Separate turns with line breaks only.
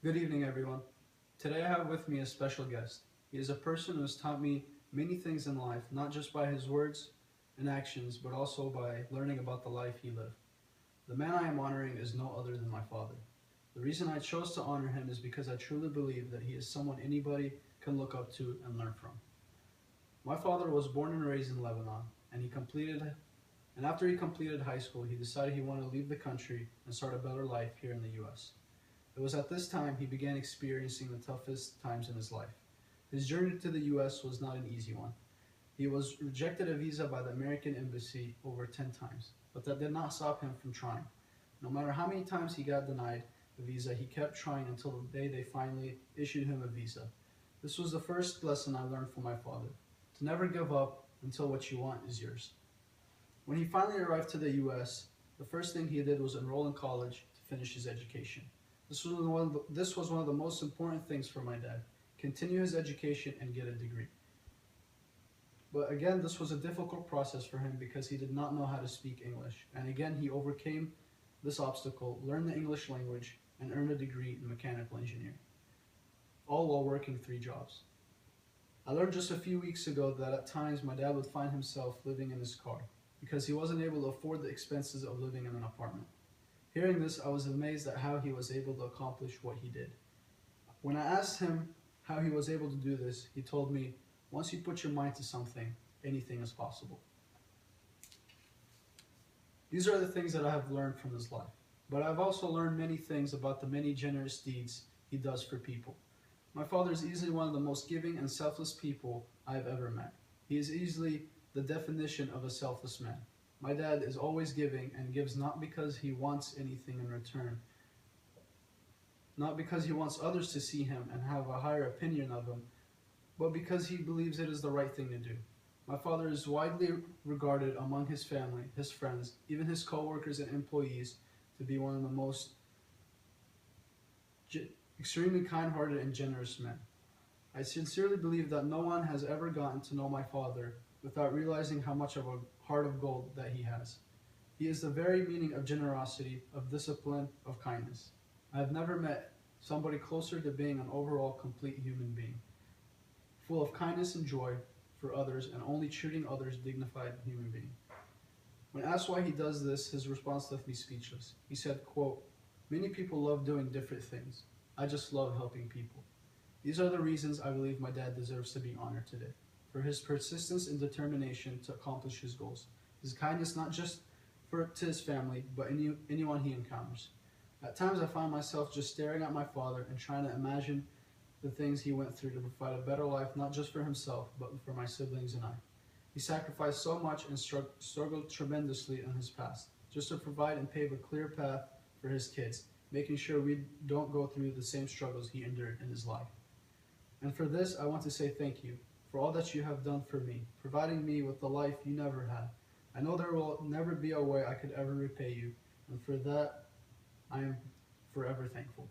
Good evening, everyone. Today I have with me a special guest. He is a person who has taught me many things in life, not just by his words and actions, but also by learning about the life he lived. The man I am honoring is no other than my father. The reason I chose to honor him is because I truly believe that he is someone anybody can look up to and learn from. My father was born and raised in Lebanon, and after he completed high school, he decided he wanted to leave the country and start a better life here in the US. It was at this time he began experiencing the toughest times in his life. His journey to the US was not an easy one. He was rejected a visa by the American embassy over 10 times, but that did not stop him from trying. No matter how many times he got denied a visa, he kept trying until the day they finally issued him a visa. This was the first lesson I learned from my father, to never give up until what you want is yours. When he finally arrived to the US, the first thing he did was enroll in college to finish his education. This was one of the most important things for my dad. Continue his education and get a degree. But again, this was a difficult process for him because he did not know how to speak English. And again, he overcame this obstacle, learned the English language, and earned a degree in mechanical engineering, all while working 3 jobs. I learned just a few weeks ago that at times my dad would find himself living in his car because he wasn't able to afford the expenses of living in an apartment. Hearing this, I was amazed at how he was able to accomplish what he did. When I asked him how he was able to do this, he told me, once you put your mind to something, anything is possible. These are the things that I have learned from his life. But I've also learned many things about the many generous deeds he does for people. My father is easily one of the most giving and selfless people I have ever met. He is easily the definition of a selfless man. My dad is always giving and gives not because he wants anything in return, not because he wants others to see him and have a higher opinion of him, but because he believes it is the right thing to do. My father is widely regarded among his family, his friends, even his co-workers and employees to be one of the most extremely kind-hearted and generous men. I sincerely believe that no one has ever gotten to know my father without realizing how much of a heart of gold that he has. He is the very meaning of generosity, of discipline, of kindness. I have never met somebody closer to being an overall complete human being, full of kindness and joy for others and only treating others dignified human being. When asked why he does this, his response left me speechless. He said, quote, "Many people love doing different things. I just love helping people." These are the reasons I believe my dad deserves to be honored today. For his persistence and determination to accomplish his goals. His kindness not just to his family, but anyone he encounters. At times I find myself just staring at my father and trying to imagine the things he went through to provide a better life, not just for himself, but for my siblings and I. He sacrificed so much and struggled tremendously in his past, just to provide and pave a clear path for his kids, making sure we don't go through the same struggles he endured in his life. And for this, I want to say thank you for all that you have done for me, providing me with the life you never had. I know there will never be a way I could ever repay you, and for that, I am forever thankful.